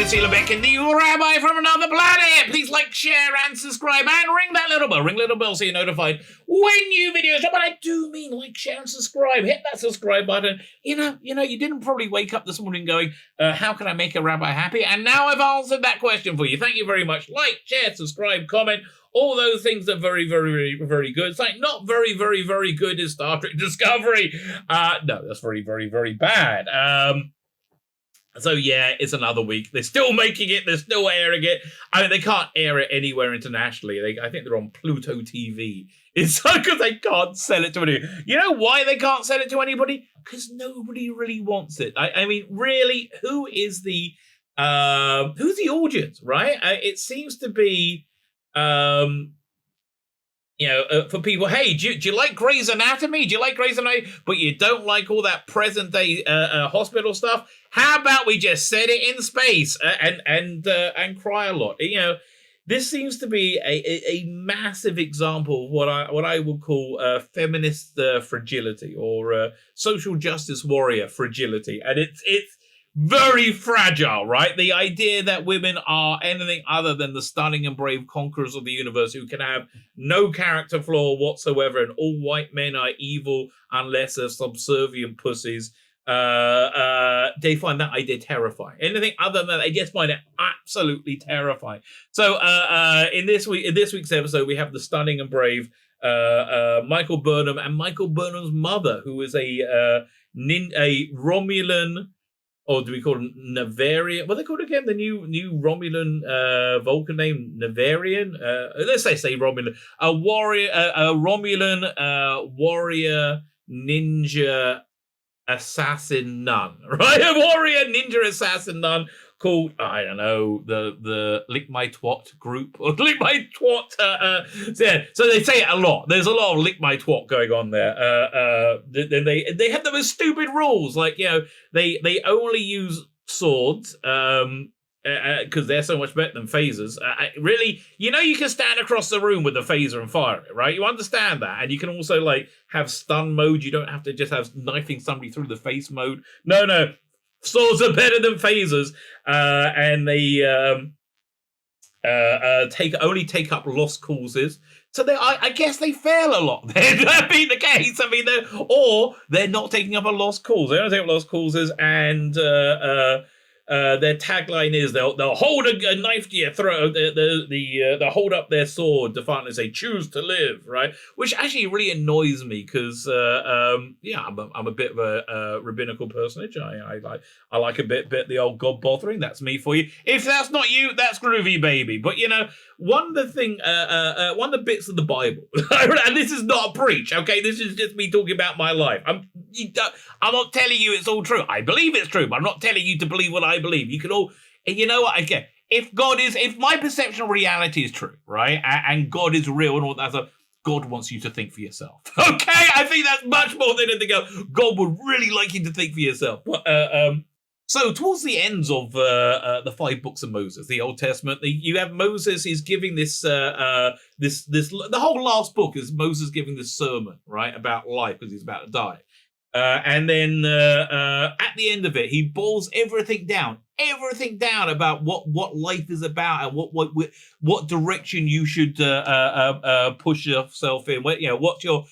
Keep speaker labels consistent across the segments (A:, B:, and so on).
A: Tzvi Lebetkin, the Rabbi from another planet. Please like, share, and subscribe, and ring that little bell. Ring little bell so you're notified when new videos drop. But I do mean like, share, and subscribe. Hit that subscribe button. You know, you didn't probably wake up this morning going, how can I make a rabbi happy? And now I've answered that question for you. Thank you very much. Like, share, subscribe, comment. All those things are very, very, very, very good. It's like not very, very, very good is Star Trek Discovery. No, that's very, very, very bad. So yeah, it's another week. They're still making it. They're still airing it. I mean, they can't air it anywhere internationally. I think they're on Pluto TV. It's because they can't sell it to anybody. You know why they can't sell it to anybody? Because nobody really wants it. I mean, really, who's the audience, right? It seems to be, for people, hey, do you like Grey's Anatomy? Do you like Grey's Anatomy? But you don't like all that present day hospital stuff? How about we just set it in space and cry a lot? You know, this seems to be a massive example of what I would call feminist fragility or social justice warrior fragility, and it's very fragile, right? The idea that women are anything other than the stunning and brave conquerors of the universe who can have no character flaw whatsoever, and all white men are evil unless they're subservient pussies. They find that idea terrifying. Anything other than that, they just find it absolutely terrifying. So in this week's episode, we have the stunning and brave Michael Burnham and Michael Burnham's mother, who is a Romulan. Or do we call him Navarian? What are they called again? The new Romulan Vulcan name, Navarian? Let's say Romulan. A warrior, a Romulan warrior ninja assassin nun, right? A warrior ninja assassin nun called, I don't know, the Lick My Twat group, or Lick My Twat. So they say it a lot. There's a lot of Lick My Twat going on there. They have the most stupid rules, like, you know, they only use swords because they're so much better than phasers. Really, you know, you can stand across the room with a phaser and fire it, right? You understand that, and you can also like have stun mode. You don't have to just have knifing somebody through the face mode. No. Swords are better than phasers, and they take up lost causes. So I guess they fail a lot. That being the case, I mean, they're not taking up a lost cause. They don't take up lost causes, and their tagline is they'll hold a knife to your throat. They'll hold up their sword defiantly, say "choose to live," right? Which actually really annoys me because I'm a bit of a rabbinical personage. I like a bit the old God bothering. That's me for you. If that's not you, that's groovy, baby. But you know, one of the bits of the Bible, and this is not a preach, okay? This is just me talking about my life. I'm not telling you it's all true. I believe it's true, but I'm not telling you to believe what I believe. You can all, you know what? Again, if my perception of reality is true, right, and God is real and all that stuff, God wants you to think for yourself. Okay, I think that's much more than anything else. God would really like you to think for yourself. But so towards the ends of the 5 books of Moses, the Old Testament, you have Moses. He's giving this the whole last book is Moses giving this sermon, right, about life because he's about to die. And then at the end of it, he boils everything down about what life is about and what direction you should push yourself in. What's your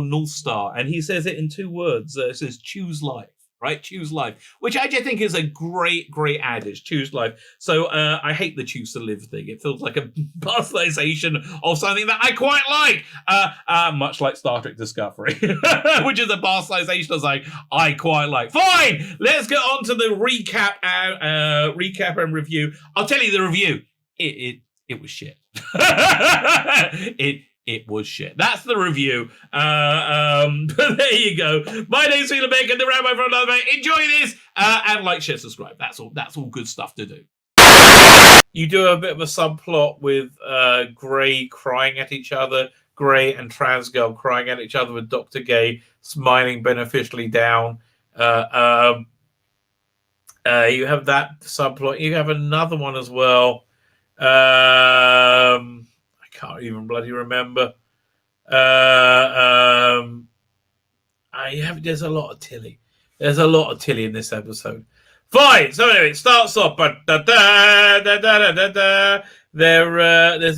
A: North Star? And he says it in 2 words. It says choose life. Right, choose life, which I just think is a great adage. Choose life. So I hate the choose to live thing. It feels like a bastardization of something that I quite like, much like Star Trek Discovery, which is a bastardization of something I quite like. Fine, let's get on to the recap and review. I'll tell you the review. It was shit. It was shit. That's the review. But there you go. My name's Tzvi Lebetkin, the Rabbi from another planet. Enjoy this and like, share, subscribe. That's all good stuff to do. You do a bit of a subplot with Grey crying at each other. Grey and Trans Girl crying at each other with Dr. Gay smiling beneficially down. You have that subplot. You have another one as well. Can't even bloody remember. There's a lot of Tilly. There's a lot of Tilly in this episode. Fine. So anyway, it starts off, but there's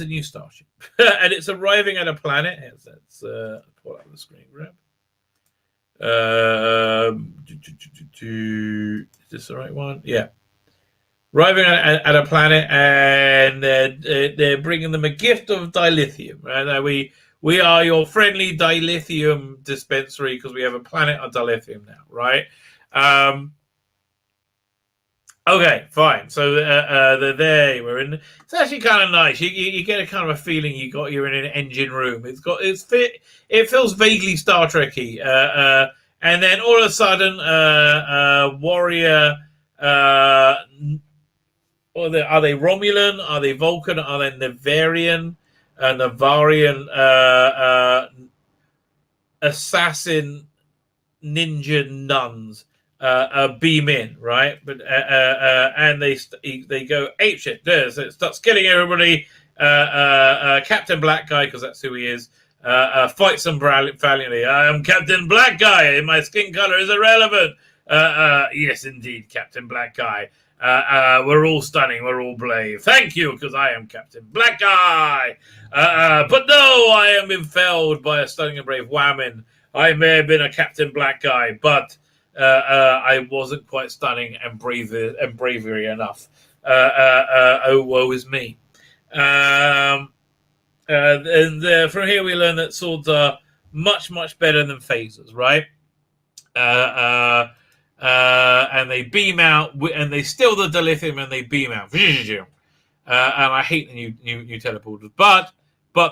A: a new starship, and it's arriving at a planet. Let's pull up the screen grab. Is this the right one? Yeah. Arriving at a planet, and they're bringing them a gift of dilithium. Right? We are your friendly dilithium dispensary because we have a planet of dilithium now, right? Okay, fine. So they're there. We're in. It's actually kind of nice. You get a kind of a feeling you're in an engine room. It feels vaguely Star Trekky. And then all of a sudden, warrior. Are they Romulan? Are they Vulcan? Are they Navarian? Navarian assassin ninja nuns beam in, right? But and they go apeshit. So it starts killing everybody. Captain Black Guy, because that's who he is, fights them valiantly. I am Captain Black Guy, and my skin color is irrelevant. Yes, indeed, Captain Black Guy. We're all stunning. We're all brave. Thank you, because I am Captain Black Guy. But no, I am impelled by a stunning and brave woman. I may have been a Captain Black Guy, but I wasn't quite stunning and bravery enough. Oh, woe is me. And from here we learn that swords are much, much better than phasers, right? And they beam out, and they steal the dilithium, and they beam out. And I hate the new teleporters, but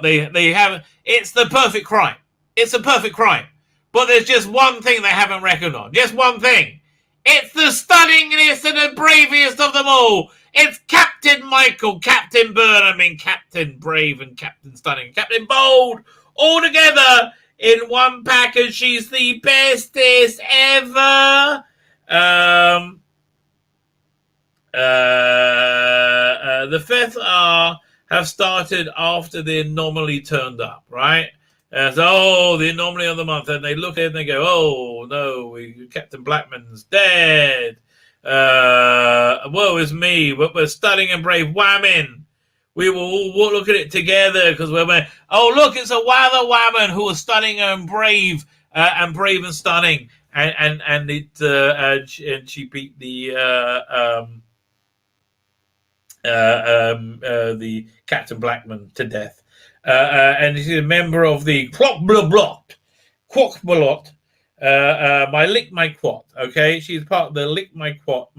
A: they haven't. It's the perfect crime. It's a perfect crime. But there's just one thing they haven't reckoned on. Just one thing. It's the stunningest and the bravest of them all. It's Captain Michael, Captain Burnham, and Captain Brave, and Captain Stunning, Captain Bold, all together in one package. She's the bestest ever. The fifth R have started after the anomaly turned up, right? So, the anomaly of the month, and they look at it and they go, oh no, Captain Blackman's dead. Woe is me, we're stunning and brave women. We will all look at it together because we're oh look, it's a other woman who is stunning and brave and stunning, and she beat the Captain Blackman to death. And she's a member of the Quokblot, my Lick My Quat. Okay, she's part of the Lick My Quat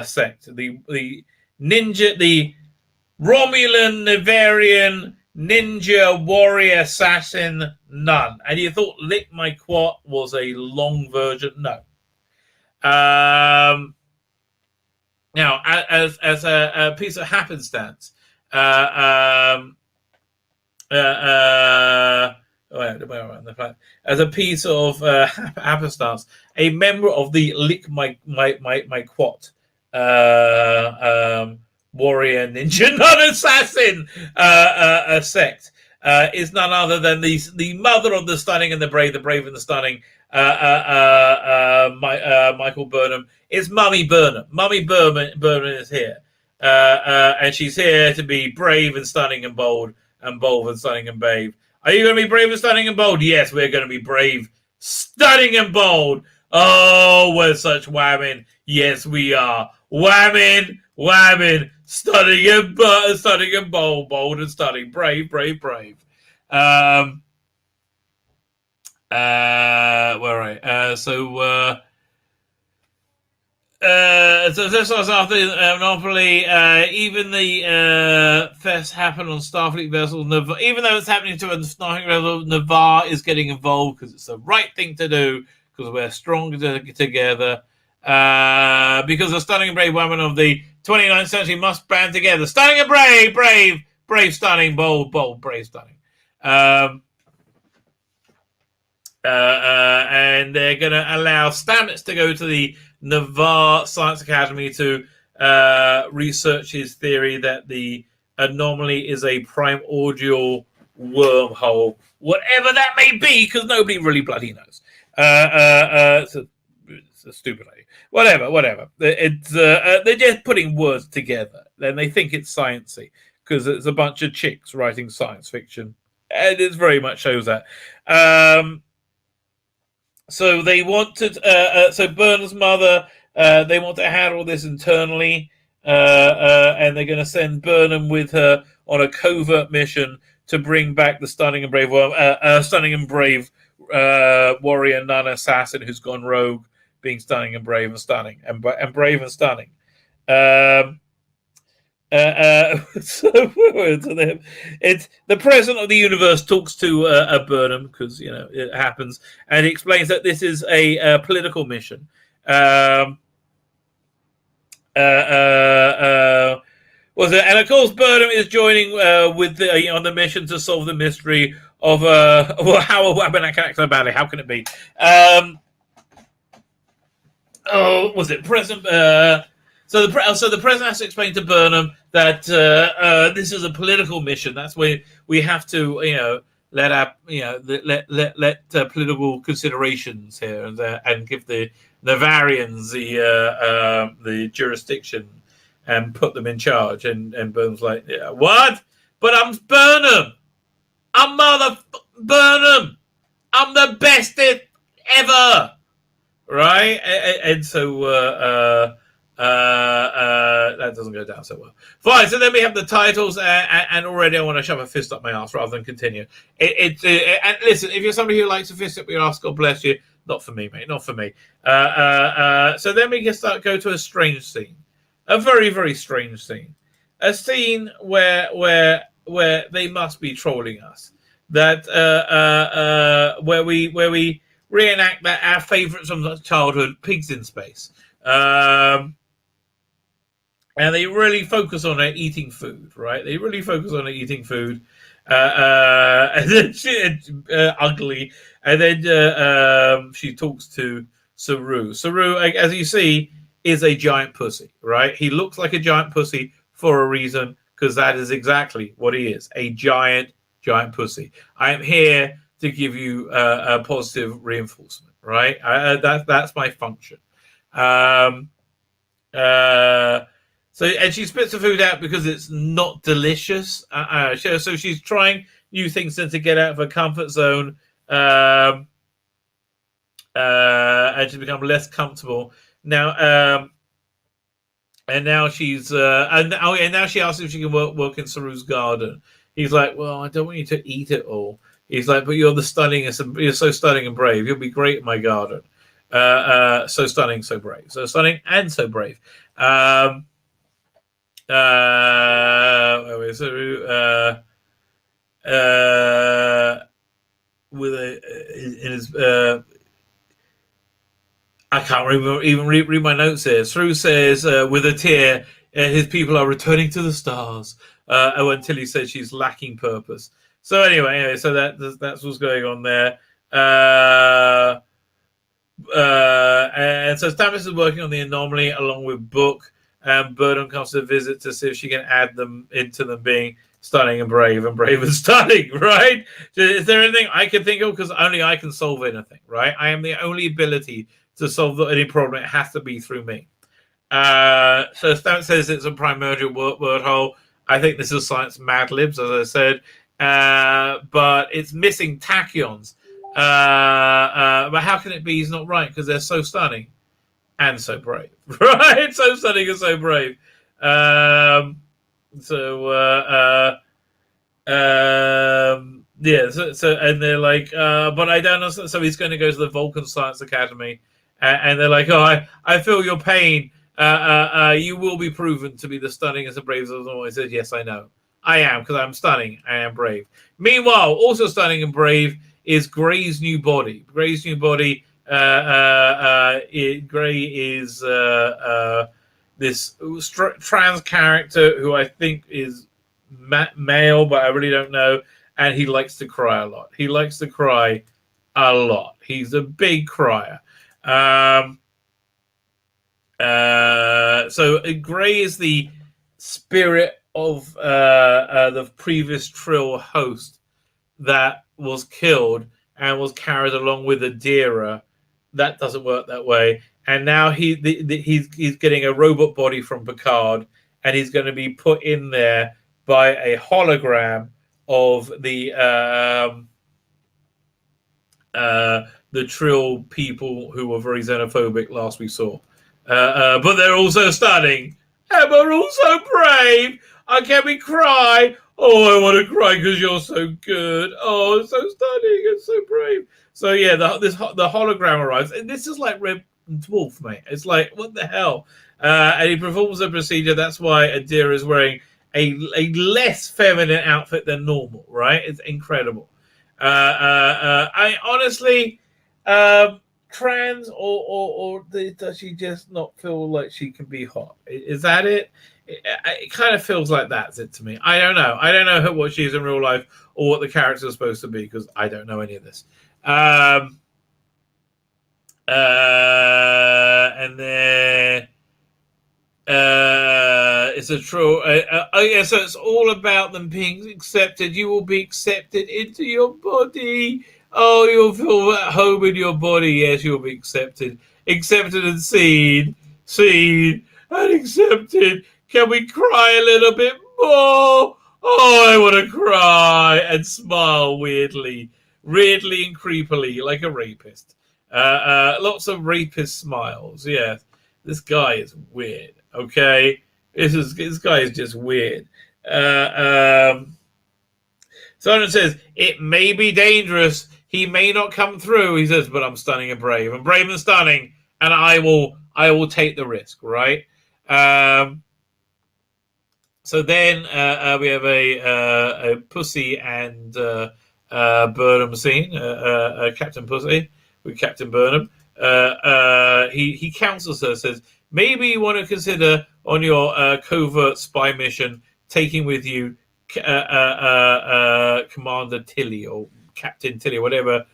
A: sect. The ninja, the Romulan Navarian ninja warrior assassin nun. And you thought Lick My Quat was a long version? No. Now, as a piece of happenstance, as a piece of happenstance, a member of the Lick My Quat warrior ninja non-assassin sect is none other than the mother of the stunning and the brave and the stunning, Michael Burnham. It's Mummy Burnham. Mummy Burnham is here, and she's here to be brave and stunning and bold and stunning and brave. Are you going to be brave and stunning and bold? Yes, we're going to be brave, stunning and bold. Oh, we're such women. Yes, we are. Women, stunning and bold and stunning, brave. Where are I? So this was after Monopoly. Even the thefts happen on Starfleet vessels. Even though it's happening to a Starfleet vessel, Navarre is getting involved because it's the right thing to do because we're stronger together. Because the stunning and brave women of the 29th century must band together. Stunning and brave, stunning, bold, brave, stunning. And they're going to allow Stamets to go to the Navarre Science Academy to research his theory that the anomaly is a primordial wormhole, whatever that may be, because nobody really bloody knows. So it's a stupid idea. Whatever. It's they're just putting words together. Then they think it's sciencey because it's a bunch of chicks writing science fiction, and it very much shows that. So they wanted. So Burnham's mother. They want to handle this internally, and they're going to send Burnham with her on a covert mission to bring back the stunning and brave warrior nun assassin who's gone rogue, being stunning and brave and stunning and brave and stunning. So it's the president of the universe talks to Burnham because it happens, and he explains that this is a political mission. And of course Burnham is joining with on the mission to solve the mystery of how can it be? Was it President? So the president has to explain to Burnham that this is a political mission. That's where we have to let political considerations here and give the Navarians the jurisdiction and put them in charge. And Burnham's like, yeah, what? But I'm Burnham. I'm Burnham. I'm the bestest ever. Right? And so that doesn't go down so well. Fine, so then we have the titles, and already I want to shove a fist up my ass rather than continue. And listen, if you're somebody who likes a fist up your ass, God bless you. Not for me, mate. Not for me. So then we can go to a strange scene, a very, very strange scene, a scene where they must be trolling us. That where we reenact that our favourites from childhood, pigs in space. And they really focus on her eating food, right? They really focus on her eating food. And then ugly. And then she talks to Saru. Saru, as you see, is a giant pussy, right? He looks like a giant pussy for a reason, because that is exactly what he is, a giant pussy. I am here to give you a positive reinforcement, right? That's my function. So, and she spits the food out because it's not delicious. So she's trying new things to get out of her comfort zone, and she's become less comfortable now. And now she's and now she asks if she can work in Saru's garden. He's like, well, I don't want you to eat it all. He's like, but you're you're so stunning and brave. You'll be great in my garden. So stunning, so brave. So stunning and so brave. With in his I can't even read my notes here. Saru says with a tear, his people are returning to the stars. Until he says she's lacking purpose. So anyway, so that's what's going on there. And so Stamets is working on the anomaly along with Book, and Burnham comes to visit to see if she can add them into them being stunning and brave and stunning, right? Is there anything I can think of? Because only I can solve anything, right? I am the only ability to solve any problem. It has to be through me. So Stamets says it's a primordial word hole. I think this is science Mad Libs, as I said. But it's missing tachyons. But how can it be he's not right? Because they're so stunning and so brave, right? So stunning and so brave. Yeah. So and they're like, but I don't know. So he's going to go to the Vulcan Science Academy, and they're like, oh, I feel your pain. You will be proven to be the stunning and the brave as always. Said, yes, I know. I am, because I'm stunning. I am brave. Meanwhile, also stunning and brave is Gray's new body. Gray's new body. Gray is this trans character who I think is male, but I really don't know. And he likes to cry a lot. He likes to cry a lot. He's a big crier. So Gray is the spirit of the previous Trill host that was killed and was carried along with Adira that doesn't work that way. And now he's getting a robot body from Picard, and he's going to be put in there by a hologram of the Trill people who were very xenophobic last we saw. But they're also stunning. And we're also brave. Can we cry? Oh, I want to cry because you're so good. Oh, it's so stunning and so brave. So yeah, the hologram arrives, and this is like Red Dwarf, mate. It's like, what the hell? And he performs a procedure. That's why Adira is wearing a less feminine outfit than normal, right? It's incredible. I honestly, trans or does she just not feel like she can be hot? Is that it? It kind of feels like that's it to me. I don't know. I don't know what she is in real life or what the character is supposed to be because I don't know any of this. And then it's a true. Oh yeah, so it's all about them being accepted. You will be accepted into your body. Oh, you'll feel at home in your body. Yes, you'll be accepted and seen and accepted. Can we cry a little bit more? Oh, I want to cry and smile weirdly and creepily like a rapist. Lots of rapist smiles. Yeah, this guy is weird. Okay, this guy is just weird. Someone says it may be dangerous. He may not come through. He says, but I'm stunning and brave. I'm brave and stunning, and I will take the risk. Right. So then we have a Pussy and Burnham scene. Captain Pussy with Captain Burnham. He counsels her, says, maybe you want to consider on your covert spy mission taking with you Commander Tilly or Captain Tilly, whatever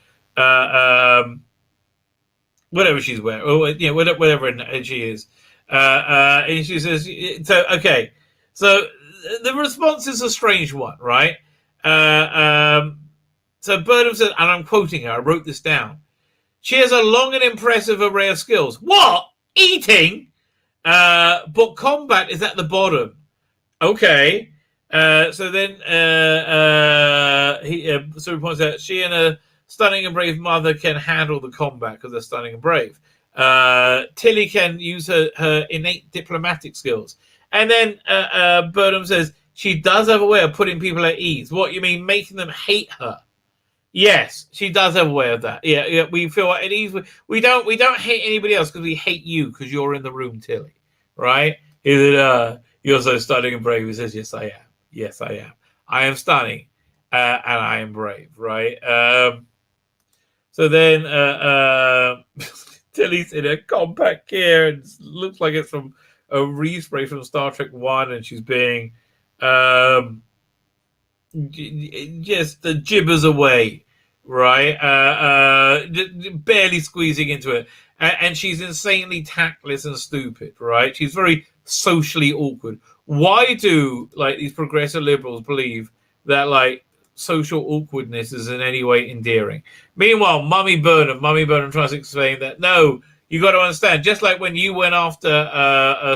A: she's wearing, or whatever she is. And she says, so okay. So the response is a strange one, right? So Burnham said, and I'm quoting her, I wrote this down. She has a long and impressive array of skills. What? Eating? But combat is at the bottom. Okay. So then he points out she and a stunning and brave mother can handle the combat because they're stunning and brave. Tilly can use her innate diplomatic skills. And then Burnham says she does have a way of putting people at ease. What, you mean making them hate her? Yes, she does have a way of that. Yeah, we feel at ease. We don't hate anybody else because we hate you because you're in the room, Tilly. Right? He said, you're so stunning and brave. He says, yes, I am. Yes, I am. I am stunning and I am brave. Right? So then Tilly's in a compact gear and looks like it's from a respray from Star Trek 1, and she's being just the gibbers away, right? Barely squeezing into it. And she's insanely tactless and stupid, right? She's very socially awkward. Why do these progressive liberals believe that social awkwardness is in any way endearing? Meanwhile, Mummy Burnham tries to explain that no, you got to understand, just like when you went after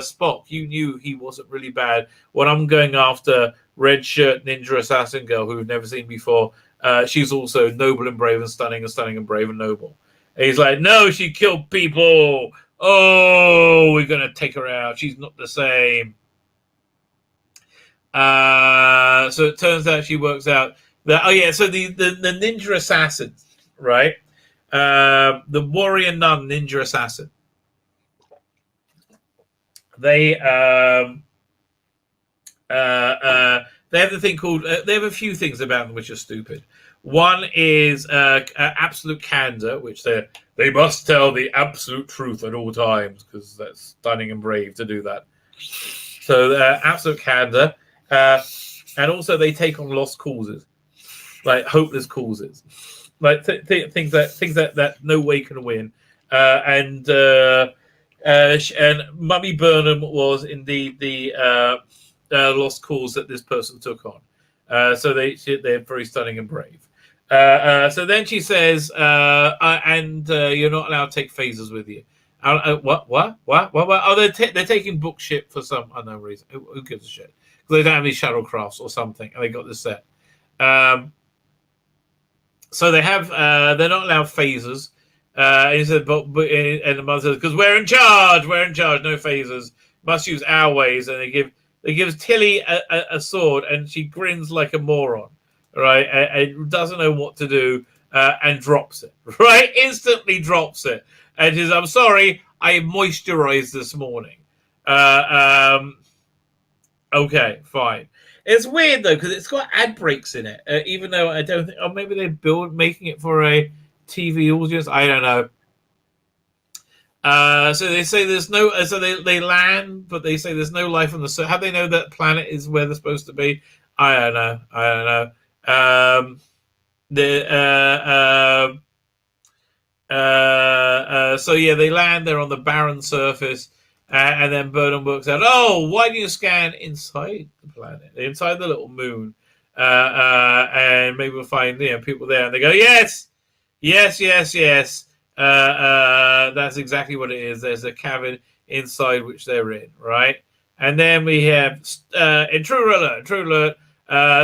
A: Spock, you knew he wasn't really bad. When I'm going after red shirt ninja assassin girl who we've never seen before, she's also noble and brave and stunning and brave and noble. And he's like, no, she killed people. Oh, we're going to take her out. She's not the same. So it turns out she works out that, so the ninja assassin, right? The warrior nun ninja assassin. They have the thing called they have a few things about them which are stupid. One is absolute candor, which they must tell the absolute truth at all times because that's stunning and brave to do that. So absolute candor, and also they take on lost causes, like hopeless causes. Like things that no way can win, and Mummy Burnham was indeed the lost cause that this person took on. So they're very stunning and brave. So then she says, and you're not allowed to take phasers with you. What? Oh, they're taking book ship for some unknown reason. Who gives a shit? Because they don't have any shuttlecrafts or something, and they got this set. So they have, they're not allowed phasers. And he said, but and the mother says, because we're in charge, no phasers. Must use our ways. And they give Tilly a sword, and she grins like a moron, right? And doesn't know what to do, and drops it, right? Instantly drops it. And she says, I'm sorry, I moisturized this morning. Okay, fine. It's weird though because it's got ad breaks in it, even though I don't think. Or maybe they're making it for a TV audience. I don't know. So they say there's no. So they land, but they say there's no life on the surface. How do they know that planet is where they're supposed to be? I don't know. So yeah, they land. They're on the barren surface. And then Burnham works out, oh, why do you scan inside the planet, inside the little moon? And maybe we'll find people there. And they go, yes. That's exactly what it is. There's a cabin inside which they're in, right? And then we have, in True Alert,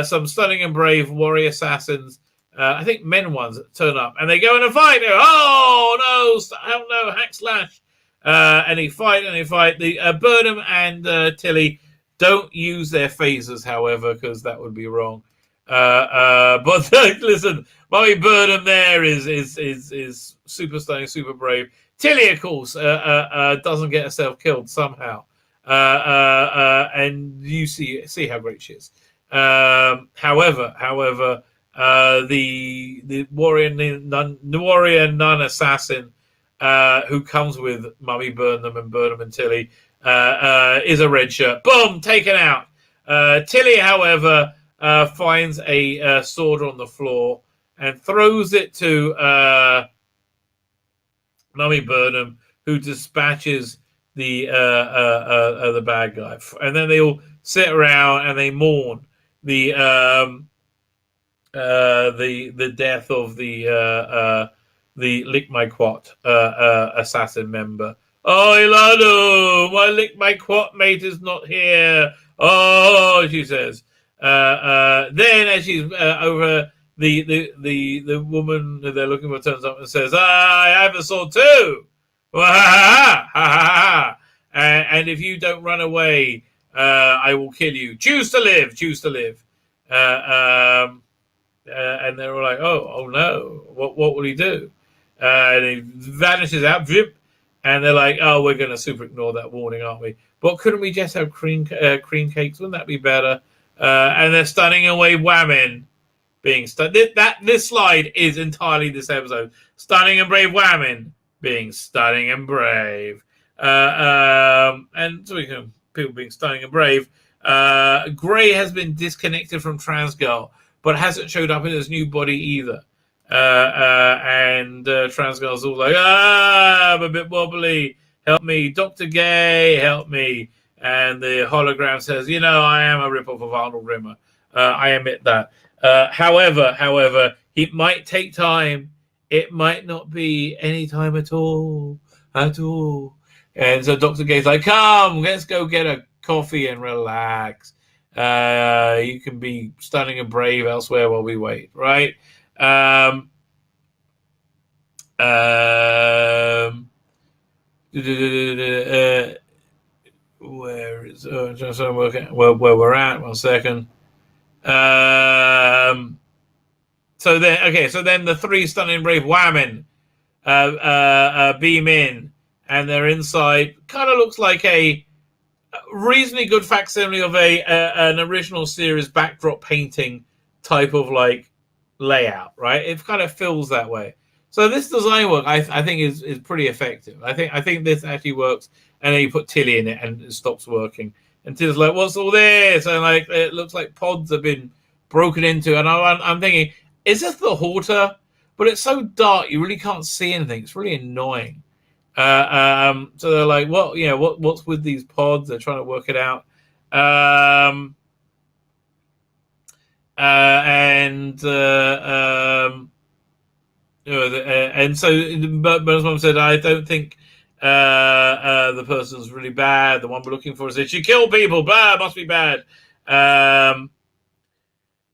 A: some stunning and brave warrior assassins, I think men ones, turn up. And they go in a fight. Oh, no, hack slash. And they fight. The Burnham and Tilly don't use their phasers, however, because that would be wrong. But listen, Mummy Burnham there is super stunning, super brave. Tilly, of course, doesn't get herself killed somehow. And you see how great she is. However, the warrior nun assassin, who comes with Mummy Burnham and Tilly, is a red shirt. Boom, taken out. Tilly, however, finds a sword on the floor and throws it to Mummy Burnham, who dispatches the bad guy. And then they all sit around and they mourn the death of the Lick My Quat assassin member. Oh, Ilano, my Lick My Quat mate is not here. Oh, she says. Then, as she's over, the woman that they're looking for turns up and says, I have a sword too. And if you don't run away, I will kill you. Choose to live. And they're all like, oh no, what will he do? And he vanishes out, and they're like, oh, we're going to super ignore that warning, aren't we? But couldn't we just have cream cakes? Wouldn't that be better? And they're stunning away women being stunned. This slide is entirely this episode. Stunning and brave women being stunning and brave. And so we can people being stunning and brave. Gray has been disconnected from Transgirl, but hasn't showed up in his new body either. And Transgirl's all like, I'm a bit wobbly. Help me. Dr. Gay, help me. And the hologram says, I am a ripoff of Arnold Rimmer. I admit that. However, it might take time. It might not be any time at all. And so Dr. Gay's like, come, let's go get a coffee and relax. You can be stunning and brave elsewhere while we wait, right? Where is just working where we're at? 1 second. So then the three stunning brave women beam in, and they're inside. Kind of looks like a reasonably good facsimile of an original series backdrop painting type of like layout, right? It kind of feels that way. So this design work, I think, is pretty effective. I think this actually works. And then you put Tilly in it, and it stops working. And Tilly's like, "What's all this?" And like, it looks like pods have been broken into. And I'm thinking, is this the Halter? But it's so dark, you really can't see anything. It's really annoying. So they're like, what's with these pods? They're trying to work it out. And so Bernard's mom said, I don't think the person's really bad. The one we're looking for said she killed people. Blah, must be bad.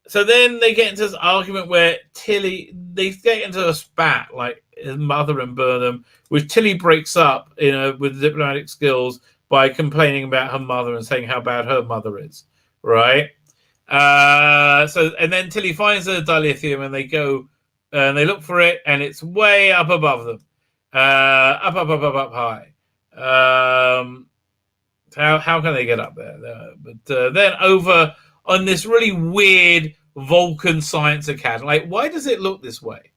A: So then they get into this argument where they get into a spat, like his mother and Burnham, which Tilly breaks up, with diplomatic skills by complaining about her mother and saying how bad her mother is, right? And then Tilly finds the dilithium, and they go and they look for it, and it's way up above them, up high. How can they get up there? But then over on this really weird Vulcan Science Academy, like, why does it look this way?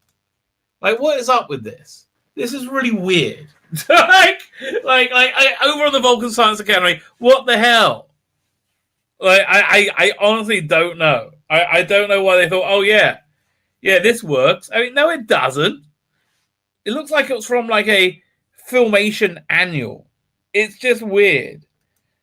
A: Like, what is up with this? This is really weird. like over on the Vulcan Science Academy, what the hell? Like, I honestly don't know. I don't know why they thought, oh yeah, this works. I mean, no, it doesn't. It looks like it was from like a Filmation annual. It's just weird.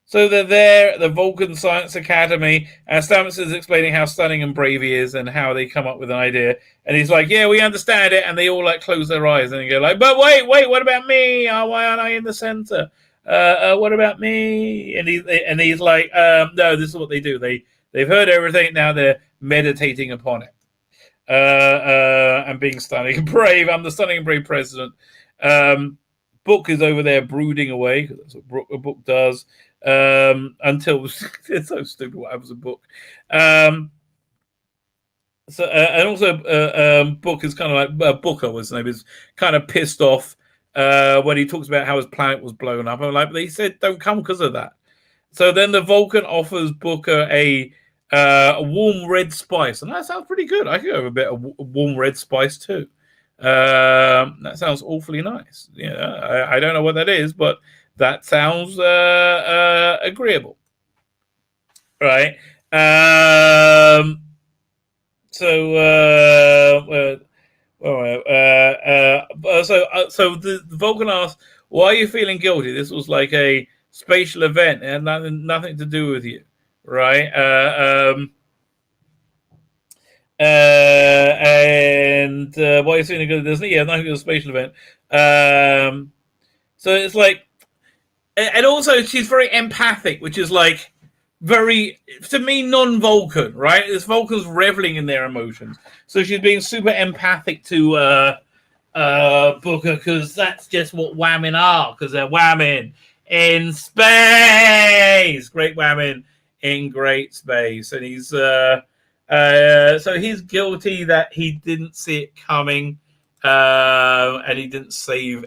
A: So they're there at the Vulcan Science Academy, and Stamets is explaining how stunning and brave he is and how they come up with an idea. And he's like, yeah, we understand it. And they all like close their eyes and they go like, but wait, what about me? Oh, why aren't I in the center? What about me? And he's like, no, this is what they do. They've heard everything. Now they're meditating upon it. And being stunning and brave. I'm the stunning and brave president. Book is over there brooding away, because that's what a book does. Until it's so stupid what happens in Book. And also Book is kind of like Booker was his name, is kind of pissed off when he talks about how his planet was blown up. I'm like, but he said don't come because of that. So then the Vulcan offers Booker a warm red spice, and that sounds pretty good. I could have a bit of warm red spice too. That sounds awfully nice. Yeah, I don't know what that is, but that sounds agreeable, right? So the Vulcan asks, "Why are you feeling guilty? This was like a spatial event and nothing to do with you, right?" And why are you feeling guilty? Nothing to do with a spatial event. So it's like. And also, she's very empathic, which is like very, to me, non-Vulcan, right? This Vulcan's reveling in their emotions. So she's being super empathic to Booker, because that's just what whamming are, because they're whamming in space. Great whamming in great space. And he's, so he's guilty that he didn't see it coming, and he didn't save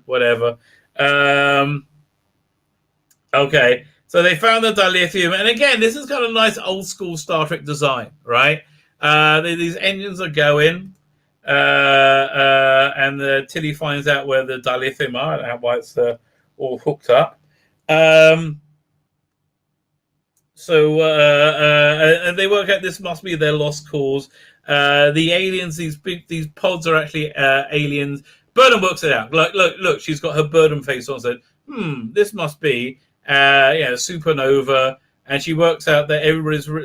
A: whatever. Okay, so they found the dilithium, and again, this is kind of nice old school Star Trek design, right? These engines are going, and Tilly finds out where the dilithium are and why it's all hooked up. And they work out this must be their lost cause. The aliens, these pods are actually aliens. Burnham works it out. Look, she's got her Burnham face on. Said, this must be, supernova. And she works out that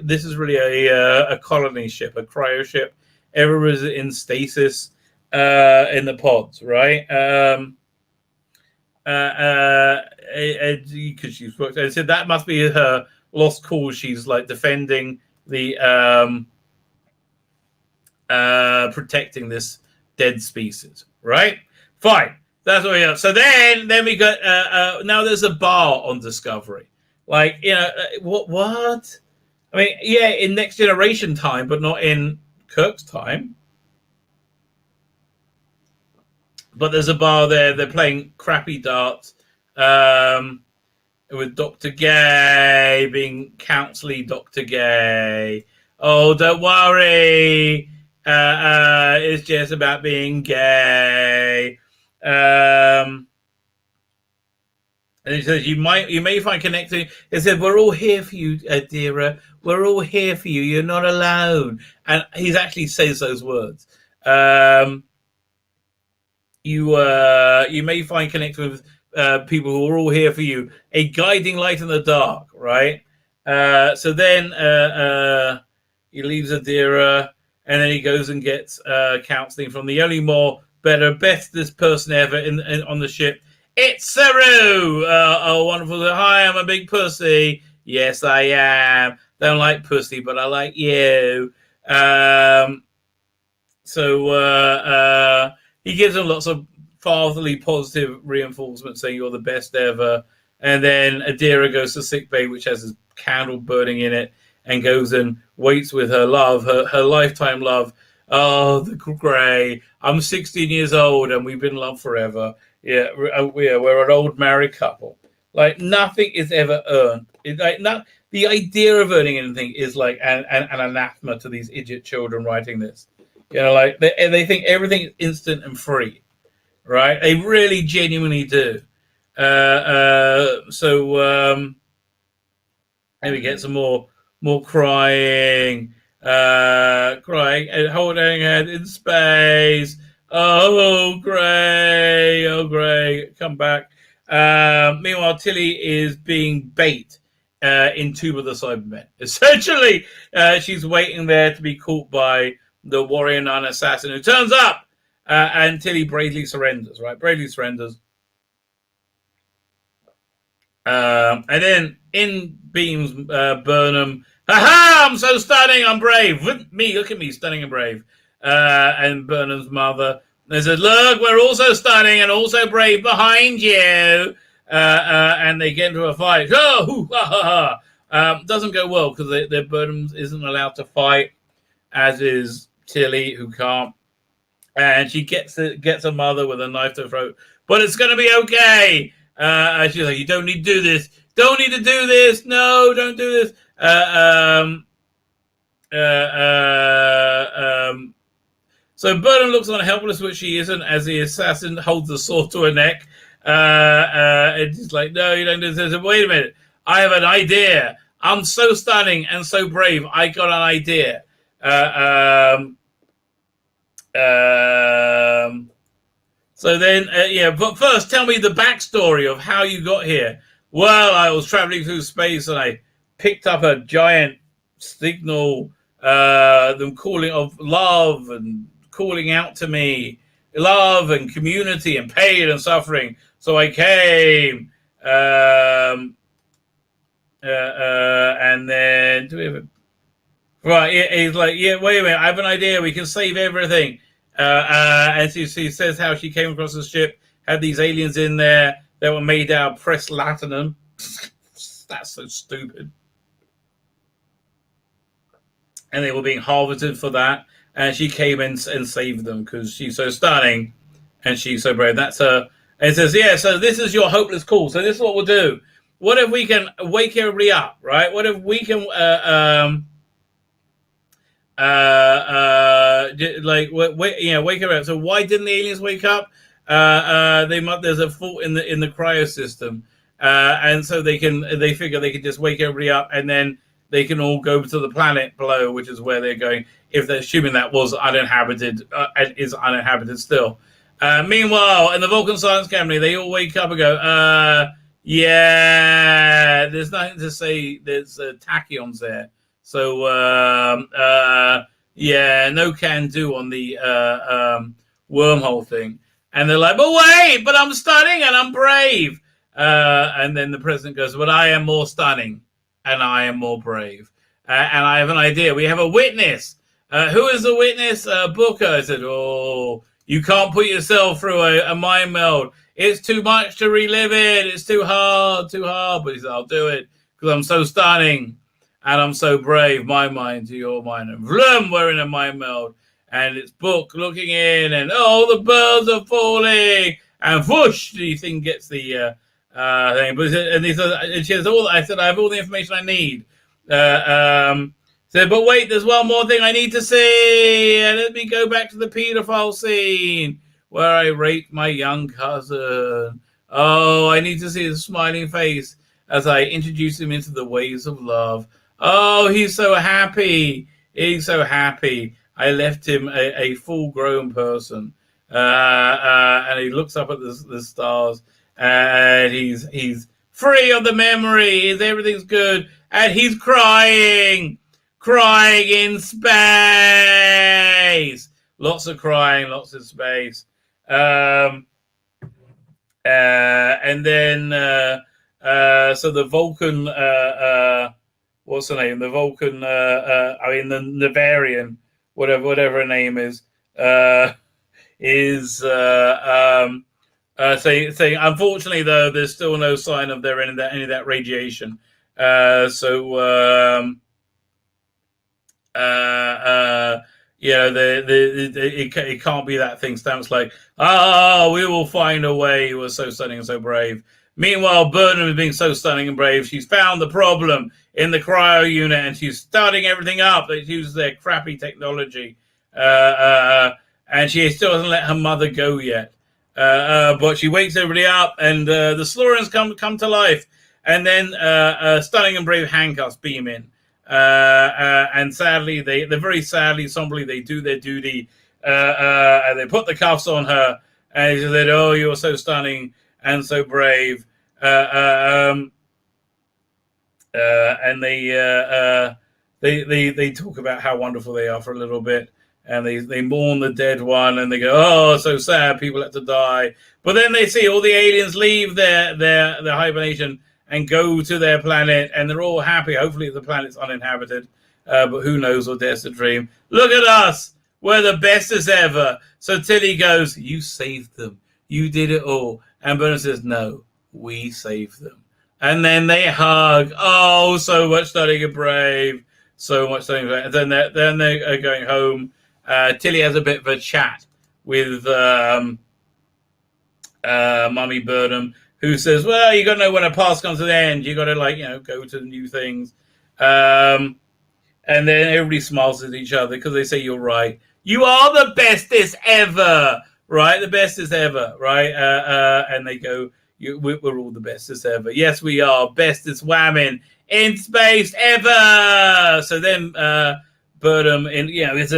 A: this is really a colony ship, a cryo ship. Everybody's in stasis in the pods, right? Because she's worked out. I said that must be her lost cause. She's like defending the protecting this dead species, right? Fine, that's what we have. So then we got now there's a bar on Discovery, like what? I mean, yeah, in Next Generation time, but not in Kirk's time. But there's a bar there. They're playing crappy darts with Dr. Gay being counselly Dr. Gay. Oh, don't worry. It's just about being gay. And he says you may find connecting. He said, "We're all here for you, Adira. We're all here for you. You're not alone." And he actually says those words. You may find connecting with people who are all here for you. A guiding light in the dark, right? So then he leaves Adira, and then he goes and gets counseling from the only more better, bestest person ever on the ship. It's Saru. Oh, wonderful. Hi, I'm a big pussy. Yes, I am. Don't like pussy, but I like you. So he gives him lots of fatherly positive reinforcement, saying you're the best ever. And then Adira goes to sickbay, which has a candle burning in it, and goes and waits with her love, her lifetime love. Oh, the Grey. I'm 16 years old, and we've been in love forever. Yeah, we're an old married couple. Like, nothing is ever earned. The idea of earning anything is like an anathema to these idiot children writing this. Like they think everything is instant and free, right? They really genuinely do. So and we get some more crying, crying and holding head in space. Oh, Grey, come back. Meanwhile, Tilly is being bait in Tomb of the Cybermen. Essentially, she's waiting there to be caught by the warrior nun assassin who turns up, and Tilly bravely surrenders. Right, bravely surrenders. And then in beams Burnham. Ha! I'm so stunning. I'm brave. Look at me, stunning and brave. And Burnham's mother. They said, "Look, we're also stunning and also brave behind you." And they get into a fight. Doesn't go well because Burnham isn't allowed to fight, as is Tilly, who can't. And she gets her mother with a knife to her throat. But it's going to be okay. She's like, "You don't need to do this. Don't need to do this. No, don't do this." So Burnham looks on helpless, which she isn't, as the assassin holds the sword to her neck. And she's like, "No, you don't do this." Wait a minute. I have an idea. I'm so stunning and so brave. I got an idea. So then, but first, tell me the backstory of how you got here. Well, I was traveling through space and I picked up a giant signal, them calling of love and calling out to me, love and community and pain and suffering. So I came, and then right, he's like, "Yeah, wait a minute, I have an idea. We can save everything." And she says how she came across the ship, had these aliens in there that were made out of pressed latinum. That's so stupid. And they were being harvested for that. And she came in and saved them because she's so stunning and she's so brave. That's her. And it says, "Yeah, so this is your hopeless call. So this is what we'll do. What if we can wake everybody up, right? What if we can wake her up. So why didn't the aliens wake up? There's a fault in the cryo system, and so they figure they can just wake everybody up, and then they can all go to the planet below, which is where they're going. If they're assuming that was uninhabited and is uninhabited still. Meanwhile, in the Vulcan Science Academy, they all wake up and go, yeah, there's nothing to say. There's tachyons there. So, no can do on the wormhole thing. And they're like, "But wait, but I'm stunning and I'm brave." And then the president goes, "But I am more stunning and I am more brave. And I have an idea. We have a witness. Who is the witness? Booker." I said, "Oh, you can't put yourself through a mind meld. It's too much to relive it. It's too hard. But he said, "I'll do it because I'm so stunning. And I'm so brave, my mind to your mind." And vroom, we're in a mind meld. And it's Book looking in, and the birds are falling. And whoosh, the thing gets the thing. And she says, I said, "I have all the information I need." Said, "But wait, there's one more thing I need to see. And let me go back to the paedophile scene where I raped my young cousin. Oh, I need to see his smiling face as I introduce him into the ways of love. Oh, he's so happy. He's so happy. I left him a full-grown person." And he looks up at the stars, and he's free of the memories. Everything's good, and he's crying. crying in space. Lots of crying, lots of space. And then so the Vulcan, what's her name? The Vulcan, the Navarian, whatever her name is saying, unfortunately, though, there's still no sign of there any of that radiation. It can't be that thing. Stamps like, we will find a way. He was so stunning and so brave. Meanwhile, Burnham is being so stunning and brave. She's found the problem in the cryo unit, and she's starting everything up. They use their crappy technology, and she still hasn't let her mother go yet. But she wakes everybody up, and the Slorians come to life, and then stunning and brave handcuffs beam in. And sadly, they very sadly, somberly, they do their duty, and they put the cuffs on her, and she said, "Oh, you're so stunning and so brave," and they talk about how wonderful they are for a little bit, and they mourn the dead one, and they go, "Oh, so sad, people had to die," but then they see all the aliens leave their hibernation and go to their planet, and they're all happy. Hopefully the planet's uninhabited, but who knows, or dares to dream. Look at us, we're the bestest ever. So Tilly goes, "You saved them, you did it all," and Bernard says, "No, we saved them." And then they hug. Oh, so much stunning and brave, so much stunning and brave. And then they're going home. Tilly has a bit of a chat with Mummy Burnham, who says, "Well, you got to know when a past comes to the end. You got to go to the new things." And then everybody smiles at each other because they say, "You're right. You are the bestest ever, right? The bestest ever, right?" And they go, "We're all the bestest ever. Yes, we are. Bestest whamming in space ever." So then Burnham, it's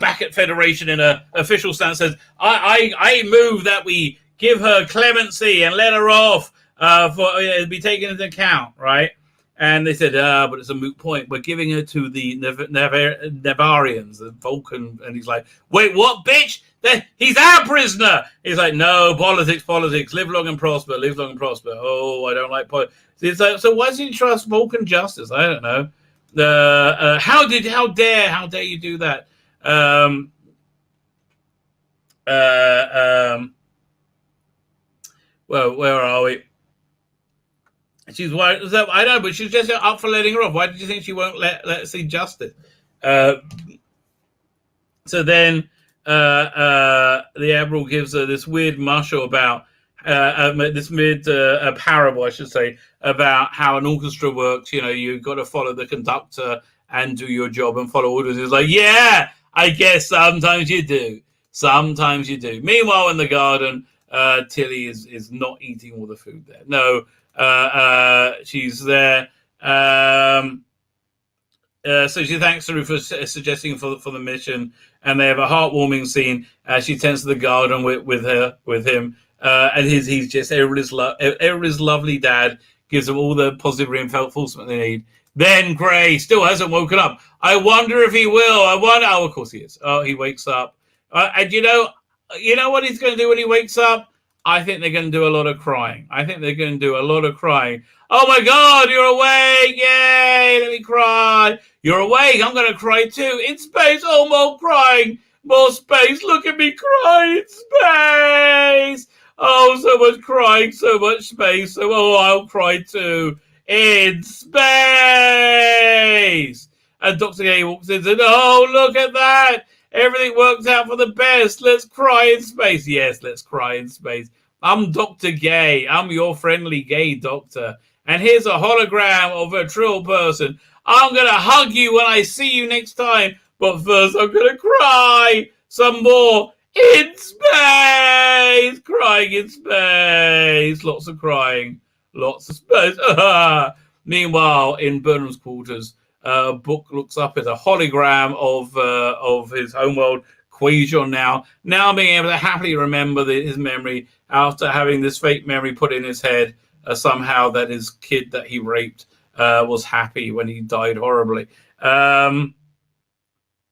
A: back at Federation in a official stance, says, I move that we give her clemency and let her off for be taken into account, right?" And they said, "But it's a moot point. We're giving her to the Navarians, the Vulcan." And he's like, "Wait, what, bitch? He's our prisoner." He's like, "No, politics. Live long and prosper. Oh, I don't like politics." It's like, so why does he trust Vulcan justice? I don't know. How dare you do that? Well, where are we? She's I know, but she's just up for letting her off. Why did you think she won't let see justice? So then the Admiral gives her this weird mushel about this weird parable, I should say, about how an orchestra works. You've got to follow the conductor and do your job and follow orders. It's like, yeah, I guess sometimes you do. Meanwhile, in the garden, Tilly is not eating all the food there. No, she's there. So she thanks Saru for suggesting for the mission, and they have a heartwarming scene as she tends to the garden with him, and he's just everybody's lovely dad, gives them all the positive reinforcement they need. Then Gray still hasn't woken up. I wonder if he will. Oh, of course he is. Oh, he wakes up, and you know what he's going to do when he wakes up? I think they're going to do a lot of crying. Oh my God, you're awake! Yay! Let me cry. You're awake. I'm going to cry too. In space. Oh, more crying. More space. Look at me cry in space. Oh, so much crying, so much space. I'll cry too. In space. And Dr. Gay walks in and says, "Oh, look at that. Everything works out for the best. Let's cry in space." Yes, let's cry in space. I'm Dr. Gay. I'm your friendly gay doctor. And here's a hologram of a trill person. I'm going to hug you when I see you next time. But first, I'm going to cry some more in space. Crying in space. Lots of crying. Lots of space. Meanwhile, in Burnham's quarters, Book looks up at a hologram of his homeworld, Quasion, now being able to happily remember his memory after having this fake memory put in his head, somehow, that his kid that he raped was happy when he died horribly.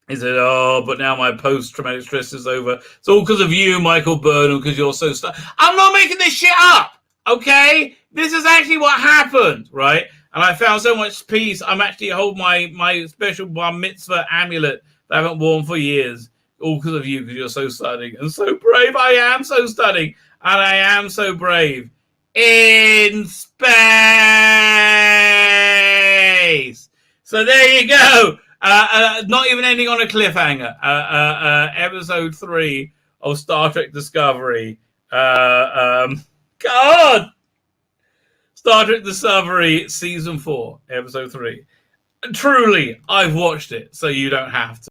A: He said, "Oh, but now my post-traumatic stress is over. It's all because of you, Michael Burnham, because you're so I'm not making this shit up, okay? This is actually what happened, right? And I found so much peace. I'm actually hold my special bar mitzvah amulet that I haven't worn for years, all because of you, because you're so stunning and so brave. I am so stunning, and I am so brave. In space. So there you go. Not even ending on a cliffhanger. Episode 3 of Star Trek Discovery. God! Star Trek Discovery Season 4, Episode 3. Truly, I've watched it, so you don't have to.